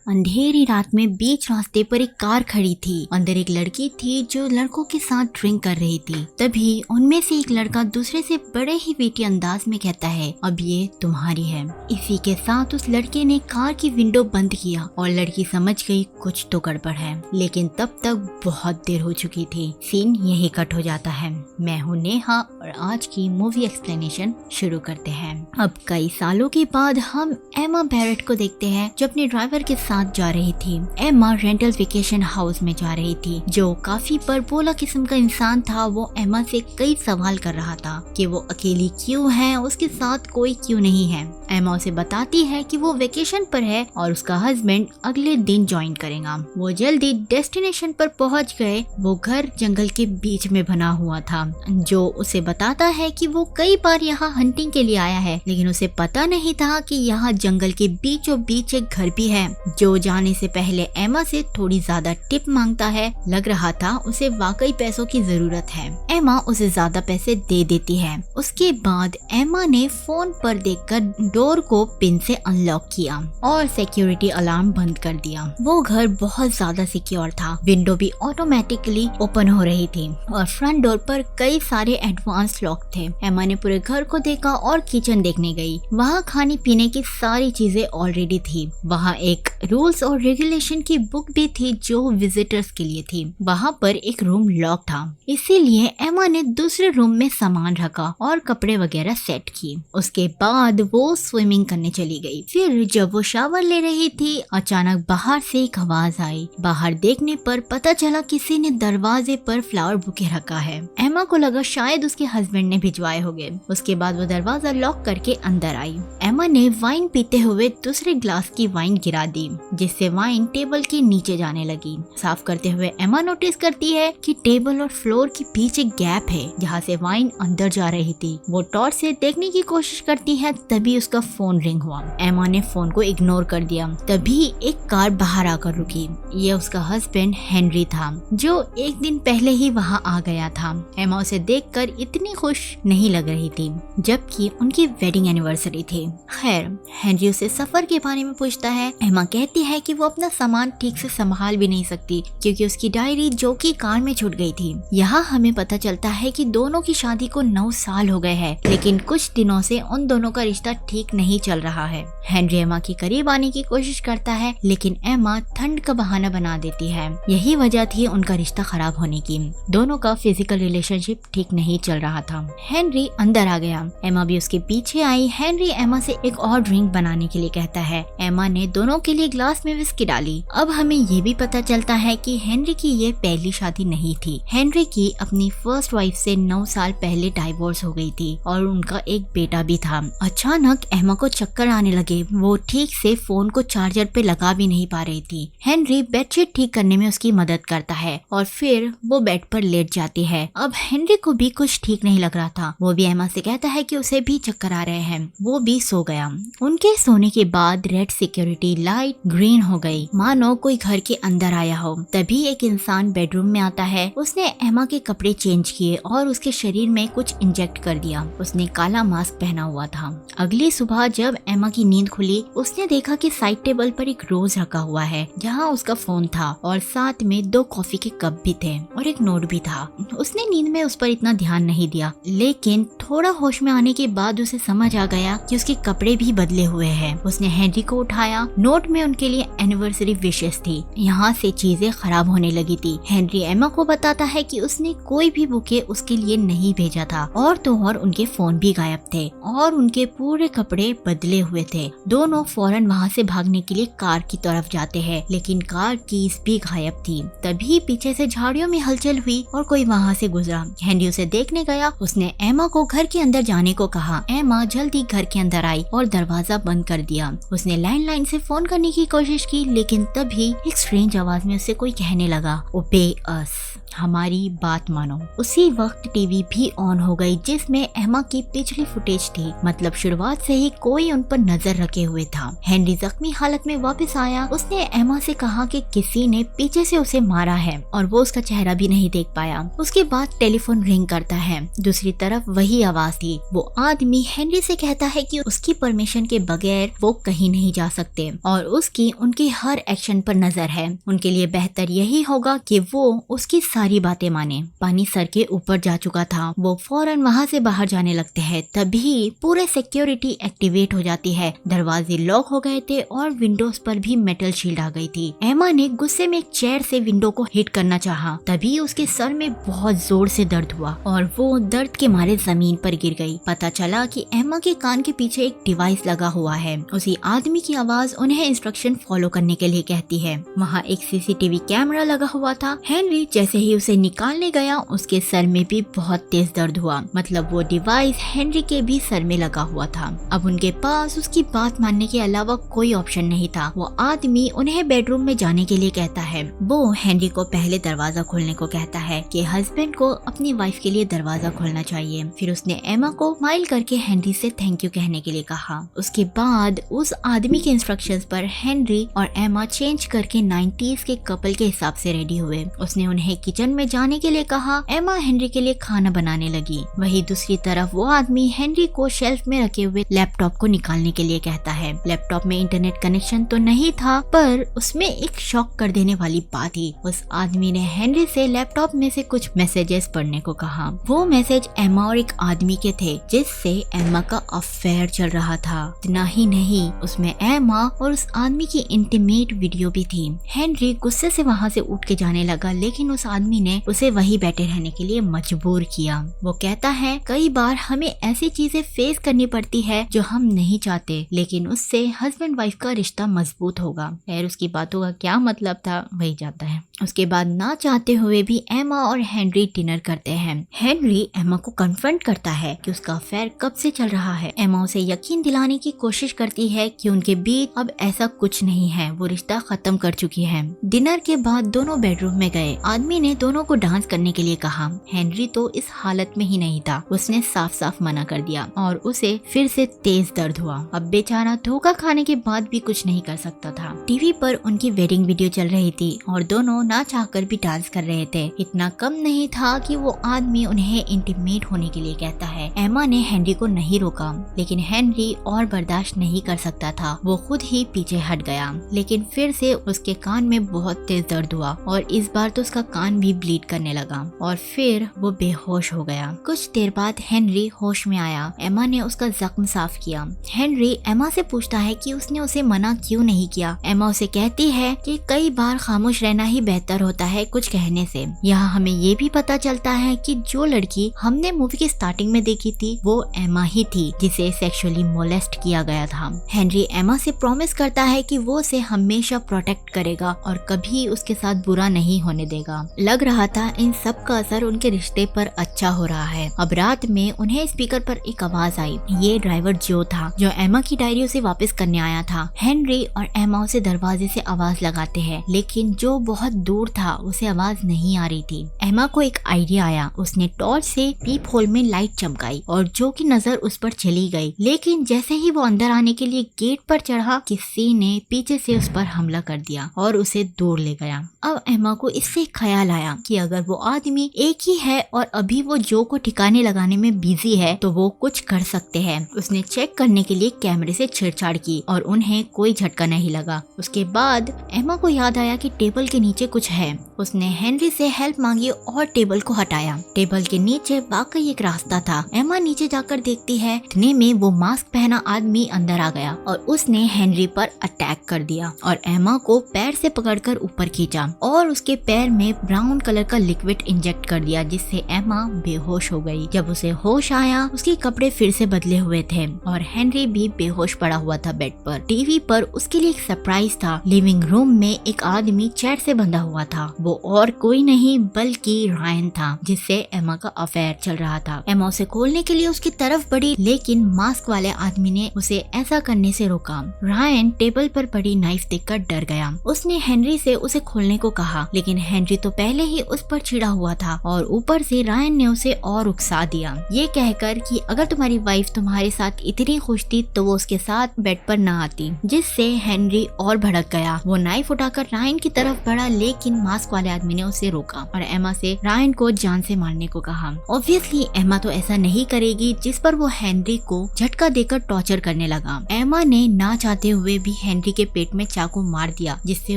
अंधेरी रात में बीच रास्ते पर एक कार खड़ी थी। अंदर एक लड़की थी जो लड़कों के साथ ड्रिंक कर रही थी। तभी उनमें से एक लड़का दूसरे से बड़े ही मीठी अंदाज में कहता है, अब ये तुम्हारी है। इसी के साथ उस लड़के ने कार की विंडो बंद किया और लड़की समझ गई कुछ तो गड़बड़ है, लेकिन तब तक बहुत देर हो चुकी थी। सीन यही कट हो जाता है। मैं हूँ नेहा और आज की मूवी एक्सप्लेनेशन शुरू करते हैं। अब कई सालों के बाद हम एमा बैरेट को देखते हैं जो अपने ड्राइवर के साथ जा रही थी। एमा रेंटल वेकेशन हाउस में जा रही थी। जो काफी बड़बोला किस्म का इंसान था वो एमा से कई सवाल कर रहा था कि वो अकेली क्यों है, उसके साथ कोई क्यों नहीं है। एमा उसे बताती है कि वो वेकेशन पर है और उसका हस्बैंड अगले दिन ज्वाइन करेगा। वो जल्दी डेस्टिनेशन पर पहुंच गए। वो घर जंगल के बीच में बना हुआ था जो उसे बताता है कि वो कई बार यहाँ हंटिंग के लिए आया है, लेकिन उसे पता नहीं था कि यहाँ जंगल के बीचों बीच एक घर भी है। जो जाने से पहले एमा से थोड़ी ज्यादा टिप मांगता है। लग रहा था उसे वाकई पैसों की जरूरत है। एमा उसे ज्यादा पैसे दे देती है। उसके बाद एमा ने फोन पर देखकर डोर को पिन से अनलॉक किया और सिक्योरिटी अलार्म बंद कर दिया। वो घर बहुत ज्यादा सिक्योर था। विंडो भी ऑटोमेटिकली ओपन हो रही थी और फ्रंट डोर पर कई सारे एडवांस लॉक थे। एमा ने पूरे घर को देखा और किचन देखने गई। वहाँ खाने पीने की सारी चीजें ऑलरेडी थी। वहाँ एक रूल्स और रेगुलेशन की बुक भी थी जो विजिटर्स के लिए थी। वहाँ पर एक रूम लॉक था, इसीलिए एमा ने दूसरे रूम में सामान रखा और कपड़े वगैरह सेट किए। उसके बाद वो स्विमिंग करने चली गई। फिर जब वो शावर ले रही थी, अचानक बाहर से एक आवाज आई। बाहर देखने पर पता चला किसी ने दरवाजे पर फ्लावर बुके रखा है। एमा को लगा शायद उसके हस्बैंड ने भिजवाए होंगे। उसके बाद वो दरवाजा लॉक करके अंदर आई। एमा ने वाइन पीते हुए दूसरे ग्लास की वाइन गिरा दी, जिससे वाइन टेबल के नीचे जाने लगी। साफ करते हुए एमा नोटिस करती है कि टेबल और फ्लोर के बीच एक गैप है जहाँ से वाइन अंदर जा रही थी। वो टॉर्च से देखने की कोशिश करती है, तभी उसका फोन रिंग हुआ। एमा ने फोन को इग्नोर कर दिया। तभी एक कार बाहर आकर रुकी। ये उसका हस्बैंड हेनरी था जो एक दिन पहले ही वहाँ आ गया था। एमा उसे देखकर इतनी खुश नहीं लग रही थी, जबकि उनकी वेडिंग एनिवर्सरी थी। खैर, हेनरी उसे सफर के बारे में पूछता है। एमा कहती है कि वो अपना सामान ठीक से संभाल भी नहीं सकती क्योंकि उसकी डायरी जो कि कार में छूट गई थी। यहाँ हमें पता चलता है कि दोनों की शादी को 9 साल हो गए हैं, लेकिन कुछ दिनों से उन दोनों का रिश्ता ठीक नहीं चल रहा है। हेनरी एमा के करीब आने की कोशिश करता है, लेकिन एमा ठंड का बहाना बना देती है। यही वजह थी उनका रिश्ता खराब होने की। दोनों का फिजिकल रिलेशनशिप ठीक नहीं चल रहा था। हेनरी अंदर आ गया। एमा भी उसके पीछे आई। हेनरी एमा से एक और ड्रिंक बनाने के लिए कहता है। एमा ने दोनों के लिए ग्लास में विस्की डाली। अब हमें ये भी पता चलता है कि हेनरी की ये पहली शादी नहीं थी। हेनरी की अपनी फर्स्ट वाइफ से 9 साल पहले डाइवोर्स हो गई थी और उनका एक बेटा भी था। अचानक एमा को चक्कर आने लगे। वो ठीक से फोन को चार्जर पे लगा भी नहीं पा रही थी। हेनरी बेडशीट ठीक करने में उसकी मदद करता है और फिर वो बेड पर लेट जाती है। अब हेनरी को भी कुछ ठीक नहीं लग रहा था। वो भी एमा से कहता है कि उसे भी चक्कर आ रहे हैं। वो भी सो गया। उनके सोने के बाद रेड सिक्योरिटी लाइट ग्रीन हो गई, मानो कोई घर के अंदर आया हो। तभी एक इंसान बेडरूम में आता है। उसने एमा के कपड़े चेंज किए और उसके शरीर में कुछ इंजेक्ट कर दिया। उसने काला मास्क पहना हुआ था। अगली सुबह जब एमा की नींद खुली, उसने देखा कि साइड टेबल पर एक रोज रखा हुआ है जहाँ उसका फोन था और साथ में 2 कॉफी के कप भी थे और एक नोट भी था। उसने नींद में उस पर इतना ध्यान नहीं दिया, लेकिन थोड़ा होश में आने के बाद उसे समझ आ गया कि उसके कपड़े भी बदले हुए हैं। उसने हेनरी को उठाया। नोट में उनके लिए एनिवर्सरी विशेस थी। यहाँ से चीजें खराब होने लगी थी। हेनरी एमा को बताता है कि उसने कोई भी बुके उसके लिए नहीं भेजा था और तो और उनके फोन भी गायब थे और उनके पूरे कपड़े बदले हुए थे। दोनों फौरन वहाँ से भागने के लिए कार की तरफ जाते हैं, लेकिन कार कीज भी गायब थी। तभी पीछे से झाड़ियों में हलचल हुई और कोई वहाँ से गुजरा। हेनरी उसे देखने गया। उसने एमा को घर के अंदर जाने को कहा। एमा जल्दी घर के अंदर आई और दरवाजा बंद कर दिया। उसने लैंडलाइन से फोन करने की कोशिश की, लेकिन तभी एक स्ट्रेंज आवाज में उससे कोई कहने लगा, ओबे अस। हमारी बात मानो। उसी वक्त टीवी भी ऑन हो गई जिसमें एमा की पिछली फुटेज थी। मतलब शुरुआत से ही कोई उन पर नजर रखे हुए था। हेनरी जख्मी हालत में वापस आया। उसने एमा से कहा कि किसी ने पीछे से उसे मारा है और वो उसका चेहरा भी नहीं देख पाया। उसके बाद टेलीफोन रिंग करता है। दूसरी तरफ वही आवाज थी। वो आदमी हेनरी से कहता है कि उसकी परमिशन के बगैर वो कहीं नहीं जा सकते और उसकी उनकी हर एक्शन पर नजर है। उनके लिए बेहतर यही होगा कि वो उसकी सारी बातें माने। पानी सर के ऊपर जा चुका था। वो फौरन वहाँ से बाहर जाने लगते हैं। तभी पूरे सिक्योरिटी एक्टिवेट हो जाती है। दरवाजे लॉक हो गए थे और विंडोज पर भी मेटल शील्ड आ गई थी। एमा ने गुस्से में एक चेयर से विंडो को हिट करना चाहा। तभी उसके सर में बहुत जोर से दर्द हुआ और वो दर्द के मारे जमीन पर गिर गई। पता चला कि एमा के कान के पीछे एक डिवाइस लगा हुआ है। उसी आदमी की आवाज उन्हें इंस्ट्रक्शन फॉलो करने के लिए कहती है। वहाँ एक सीसीटीवी कैमरा लगा हुआ था। हेनरी जैसे ही उसे निकालने गया उसके सर में भी बहुत तेज दर्द हुआ। मतलब वो डिवाइस हेनरी के भी सर में लगा हुआ था। अब उनके पास उसकी बात मानने के अलावा कोई ऑप्शन नहीं था। वो आदमी उन्हें बेडरूम में जाने के लिए कहता है। वो हेनरी को पहले दरवाजा खोलने को कहता है कि हस्बैंड को अपनी वाइफ के लिए दरवाजा खोलना चाहिए। फिर उसने एमा को स्माइल करके हेनरी से थैंक यू कहने के लिए कहा। उसके बाद उस आदमी के इंस्ट्रक्शंस पर हेनरी और एमा चेंज करके 90s के कपल के हिसाब से रेडी हुए। उसने उन्हें किचन में जाने के लिए कहा। एमा हेनरी के लिए खाना बनाने लगी। वही दूसरी तरफ वो आदमी हेनरी को शेल्फ में रखे हुए लैपटॉप को निकालने के लिए कहता है। लैपटॉप में इंटरनेट कनेक्शन तो नहीं था पर उसमें एक शॉक कर देने वाली बात थी। उस आदमी ने हेनरी से लैपटॉप में से कुछ मैसेजेस पढ़ने को कहा। वो मैसेज एमा और एक आदमी के थे जिससे एमा का अफेयर चल रहा था। इतना ही नहीं उसमें एमा और उस आदमी की इंटीमेट वीडियो भी थी। हेनरी गुस्से से वहाँ से उठ के जाने लगा लेकिन उस आदमी ने उसे वहीं बैठे रहने के लिए मजबूर किया। वो कहता है कई बार हमें ऐसी चीजें फेस करनी पड़ती है जो हम नहीं चाहते लेकिन उससे हस्बैंड वाइफ का रिश्ता मजबूत होगा। खैर उसकी बातों का क्या मतलब था वही जाता है। उसके बाद ना चाहते हुए भी एमा और हेनरी डिनर करते हैं। हेनरी एमा को कन्फ्रंट करता है कि उसका अफेयर कब से चल रहा है। एमा उसे यकीन दिलाने की कोशिश करती है कि उनके बीच अब ऐसा कुछ नहीं है। वो रिश्ता खत्म कर चुकी है। डिनर के बाद दोनों बेडरूम में गए। आदमी ने दोनों को डांस करने के लिए कहा। हेनरी तो इस हालत में ही नहीं था। उसने साफ साफ मना कर दिया और उसे फिर से तेज दर्द हुआ। अब बेचारा धोखा खाने के बाद भी कुछ नहीं कर सकता था। टीवी पर उनकी वेडिंग वीडियो चल रही थी और दोनों ना चाहकर भी डांस कर रहे थे। इतना कम नहीं था कि वो आदमी उन्हें इंटीमेट होने के लिए कहता है। एमा ने हेनरी को नहीं रोका लेकिन हेनरी और बर्दाश्त नहीं कर सकता था। वो खुद ही पीछे हट गया लेकिन फिर से उसके कान में बहुत तेज दर्द हुआ और इस बार तो उसका कान भी ब्लीड करने लगा और फिर वो बेहोश हो गया। कुछ देर बाद हेनरी होश में आया। एमा ने उसका जख्म साफ किया। हेनरी एमा से पूछता है कि उसने उसे मना क्यों नहीं किया। एमा उसे कहती है कि कई बार खामोश रहना ही बेहतर होता है कुछ कहने से। यहाँ हमें ये भी पता चलता है कि जो लड़की हमने मूवी की स्टार्टिंग में देखी थी वो एमा ही थी जिसे सेक्सुअली मोलेस्ट किया गया था। हेनरी एमा से प्रॉमिस करता है कि वो उसे हमेशा प्रोटेक्ट करेगा और कभी उसके साथ बुरा नहीं होने देगा। लग रहा था इन सब का असर उनके रिश्ते पर अच्छा हो रहा है। अब रात में उन्हें स्पीकर पर एक आवाज आई। ये ड्राइवर जो था जो एमा की डायरी उसे वापस करने आया था। हेनरी और एमा उसे दरवाजे से आवाज लगाते हैं लेकिन जो बहुत दूर था उसे आवाज नहीं आ रही थी। एमा को एक आइडिया आया। उसने टॉर्च से पीप होल में लाइट चमकाई और जो की नजर उस पर चली गई लेकिन जैसे ही वो अंदर आने के लिए गेट पर चढ़ा किसी ने पीछे से उस पर हमला कर दिया और उसे दूर ले गया। अब एमा को इससे ख्याल आया कि अगर वो आदमी एक ही है और अभी वो जो को ठिकाने लगाने में बिजी है तो वो कुछ कर सकते हैं। उसने चेक करने के लिए कैमरे से छेड़छाड़ की और उन्हें कोई झटका नहीं लगा। उसके बाद एमा को याद आया कि टेबल के नीचे कुछ है। उसने हेनरी से हेल्प मांगी और टेबल को हटाया। टेबल के नीचे वाकई एक रास्ता था। एमा नीचे जाकर देखती है। इतने में वो मास्क पहना आदमी अंदर आ गया और उसने हेनरी पर अटैक कर दिया और एमा को पैर से पकड़कर ऊपर खींचा और उसके पैर में ब्राउन कलर का लिक्विड इंजेक्ट कर दिया जिससे एमा बेहोश हो गई। जब उसे होश आया उसके कपड़े फिर से बदले हुए थे और हेनरी भी बेहोश पड़ा हुआ था बेड पर। टीवी पर उसके लिए एक सरप्राइज था। लिविंग रूम में एक आदमी चेयर से बंधा हुआ था। वो और कोई नहीं बल्कि रायन था, जिससे एमा का अफेयर चल रहा था। एमा उसे खोलने के लिए उसकी तरफ बढ़ी, लेकिन मास्क वाले आदमी ने उसे ऐसा करने से रोका। रायन टेबल पर पड़ी नाइफ देखकर डर गया। उसने हेनरी से उसे खोलने को कहा, लेकिन हेनरी तो पहले ही उस पर चिढ़ा हुआ था और ऊपर से रायन ने उसे और उकसा दिया, ये कहकर कि अगर तुम्हारी वाइफ तुम्हारे साथ इतनी खुश थी तो वो उसके साथ बेड पर ना आती, जिससे हेनरी और भड़क गया। वो नाइफ उठाकर रायन की तरफ बढ़ा, लेकिन मास्क वाले आदमी ने उसे रोका और एमा से रायन को जान से मारने को कहा। ऑब्वियसली एमा तो ऐसा नहीं करेगी, जिस पर वो हेनरी को झटका देकर टॉर्चर करने लगा। एमा ने ना चाहते हुए भी हेनरी के पेट में चाकू मार दिया, जिससे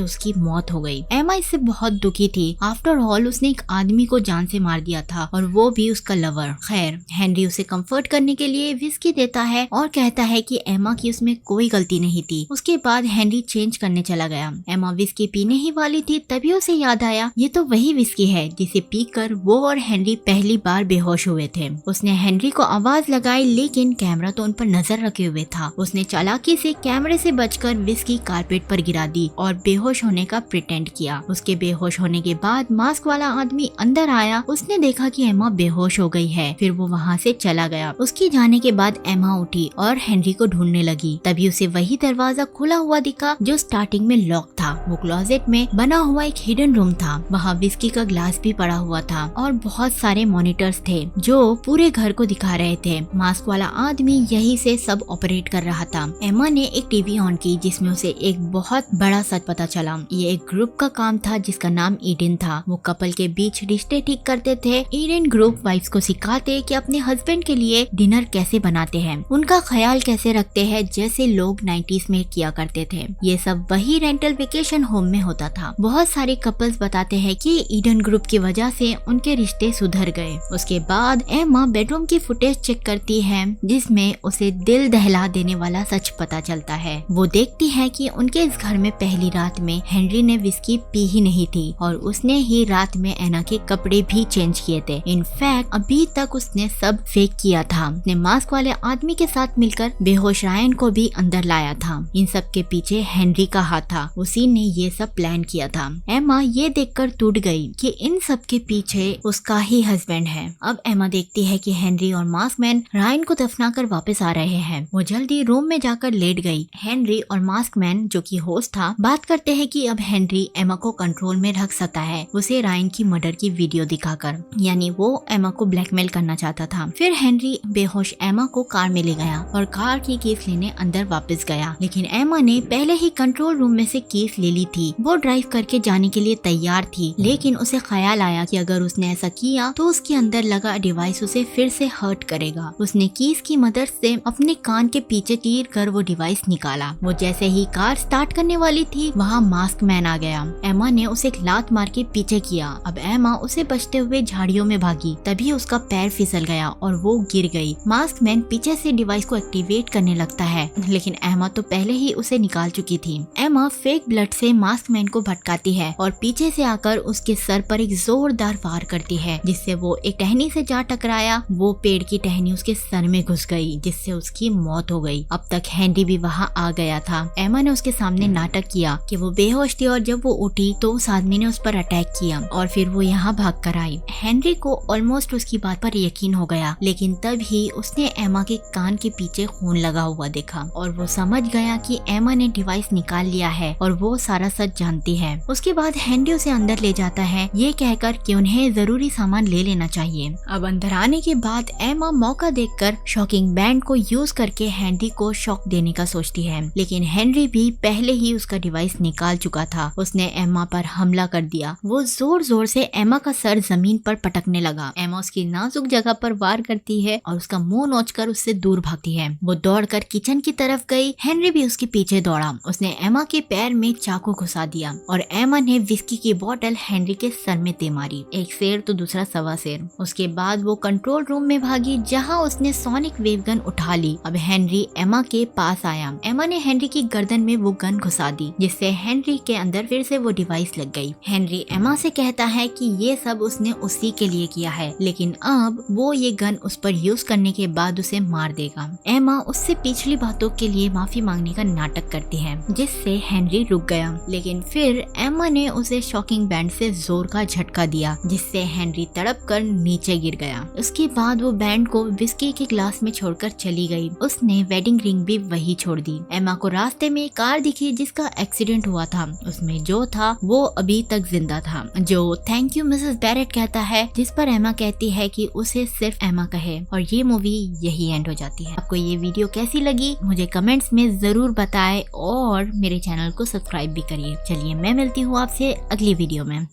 उसकी मौत हो गई। एमा इससे बहुत दुखी थी। आफ्टर ऑल उसने एक आदमी को जान से मार दिया था और वो भी उसका लवर। खैर, हेनरी उसे कंफर्ट करने के लिए विस्की देता है और कहता है कि एमा की उसमें कोई गलती नहीं थी। उसके बाद हेनरी चेंज करने चला गया। एमा विस्की पीने ही वाली थी, तभी उसे याद आया ये तो वही विस्की है जिसे पीकर वो और हेनरी पहली बार बेहोश हुए थे। उसने हेनरी को आवाज लगाई, लेकिन कैमरा तो उन पर नजर रखे हुए था। उसने चालाकी से कैमरे से बचकर विस्की कारपेट पर गिरा दी और बेहोश होने का प्रिटेंड किया। उसके बेहोश होने के बाद मास्क वाला आदमी अंदर आया। उसने देखा कि एमा बेहोश हो गई है, फिर वो वहाँ से चला गया। उसके जाने के बाद एमा उठी और हेनरी को ढूंढने लगी। तभी उसे वही दरवाजा खुला हुआ दिखा जो स्टार्टिंग में लॉक था। वो क्लोजेट में बना हुआ एक हिडन रूम था। वहाँ विस्की का ग्लास भी पड़ा हुआ था और बहुत सारे मॉनिटर्स थे जो पूरे घर को दिखा रहे थे। मास्क वाला आदमी यही से सब ऑपरेट कर रहा था। एमा ने एक टीवी ऑन की, जिसमें उसे एक बहुत बड़ा सच पता चला। ये एक ग्रुप का काम था जिसका नाम ईडन था। वो कपल के बीच रिश्ते ठीक करते थे। ईडन ग्रुप वाइफ्स को सिखाते कि अपने हस्बैंड के लिए डिनर कैसे बनाते हैं, उनका ख्याल कैसे रखते हैं, जैसे लोग 90s में किया करते थे। ये सब वही रेंटल वेकेशन होम में होता था। बहुत सारे कपल्स बताते हैं कि ईडन ग्रुप की वजह से उनके रिश्ते सुधर गए। उसके बाद एमा बेडरूम की फुटेज चेक करती है, जिसमें उसे दिल दहला देने वाला सच पता चलता है। वो देखती है कि उनके इस घर में पहली रात में हेनरी ने विस्की पी ही नहीं थी और उसने ही रात में एना के कपड़े भी चेंज किए थे। इनफैक्ट अभी तक उसने सब फेक किया था। अपने मास्क वाले आदमी के साथ मिलकर बेहोश रायन को भी अंदर लाया था। इन सब के पीछे हेनरी का हाथ था। उसी ने ये सब प्लान किया था। एमा ये देखकर टूट गई कि इन सब के पीछे उसका ही हस्बैंड है। अब एमा देखती है कि हेनरी और मास्कमैन रायन को दफनाकर वापस आ रहे हैं। वो जल्दी रूम में जाकर लेट गई। हेनरी और मास्कमैन, जो कि होस्ट था, बात करते हैं कि अब हेनरी एमा को कंट्रोल में रख सकता है, उसे रायन की मर्डर की वीडियो दिखाकर। यानी वो एमा को ब्लैकमेल करना चाहता था। फिर हेनरी बेहोश एमा को कार में ले गया और कार की कीज लेने अंदर वापस गया, लेकिन एमा ने पहले ही कंट्रोल रूम में से कीज ले ली थी। वो ड्राइव करके जाने के लिए तैयार थी, लेकिन उसे ख्याल आया कि अगर उसने ऐसा किया तो उसके अंदर लगा डिवाइस उसे फिर से हर्ट करेगा। उसने कीज की मदद से अपने कान के पीछे चीर कर वो डिवाइस निकाला। वो जैसे ही कार स्टार्ट करने वाली थी, वहाँ मास्क मैन आ गया। एमा ने उसे एक लात मार के पीछे किया। अब एमा उसे बचते हुए झाड़ियों में भागी, तभी उसका पैर फिसल गया और वो गिर गई। मास्क मैन पीछे से डिवाइस को एक्टिवेट करने लगता है, लेकिन एमा तो पहले ही उसे निकाल चुकी थी। एमा फेक ब्लड से मास्क मैन को भटकाती है और पीछे से आकर उसके सर पर एक जोरदार वार करती है, जिससे वो एक टहनी से जा टकराया। वो पेड़ की टहनी उसके सर में घुस गई, जिससे उसकी मौत हो गई। अब तक हेनरी भी वहाँ आ गया था। एमा ने उसके सामने नाटक किया कि वो बेहोश थी और जब वो उठी तो उस आदमी ने उस पर अटैक किया और फिर वो यहाँ भाग कर आई। हेनरी को ऑलमोस्ट उसकी बात पर यकीन हो गया, लेकिन तभी उसने एमा के कान के पीछे खून लगा हुआ देखा और वो समझ गया कि एमा ने डिवाइस निकाल लिया है और वो सारा सच जानती है। उसके बाद हेनरी उसे अंदर ले जाता है, ये कहकर कि उन्हें जरूरी सामान ले लेना चाहिए। अब अंदर आने के बाद एमा मौका देखकर शॉकिंग बैंड को यूज करके हेनरी को शॉक देने का सोचती है, लेकिन हेनरी भी पहले ही उसका डिवाइस निकाल चुका था। उसने एमा पर हमला कर दिया। वो जोर जोर से एमा का सर जमीन पर पटकने लगा। एमा उसकी नाजुक जगह पर वार करती है और उसका मुंह नोचकर उससे दूर भागती है। वो दौड़कर किचन की तरफ गई। हेनरी भी उसके पीछे दौड़ा। उसने एमा के पैर में चाकू घुसा दिया और एमा ने विस्की की बोतल हेनरी के सर में दे मारी। एक शेर तो दूसरा सवा शेर। उसके बाद वो कंट्रोल रूम में भागी, जहाँ उसने सोनिक वेव गन उठा ली। अब हेनरी एमा के पास आया। एमा ने हेनरी की गर्दन में वो गन घुसा दी, जिससे हेनरी के अंदर फिर से वो डिवाइस लग गई। हेनरी एमा से कहता है कि ये सब उसने उसी के लिए किया है, लेकिन अब वो ये गन उस पर यूज करने के बाद उसे मार देगा। एमा उससे पिछली बातों के लिए माफी मांगने का नाटक करती है, जिससे हेनरी रुक गया। लेकिन फिर एमा ने उसे शॉकिंग बैंड से जोर का झटका दिया, जिससे हेनरी तड़प कर नीचे गिर गया। उसके बाद वो बैंड को विस्की के ग्लास में छोड़कर चली गई। उसने वेडिंग रिंग भी वही छोड़ दी। एमा को रास्ते में कार दिखी जिसका एक्सीडेंट हुआ था। उसमें जो था वो अभी तक जिंदा था। जो थैंक यू मिसेस बैरेट कहता है, जिस पर एमा कहती है कि उसे सिर्फ एमा कहे, और ये मूवी यही एंड हो जाती है। आपको ये वीडियो कैसी लगी मुझे कमेंट्स में जरूर बताएं और मेरे चैनल को सब्सक्राइब भी करिए। चलिए मैं मिलती हूँ आपसे अगली वीडियो में।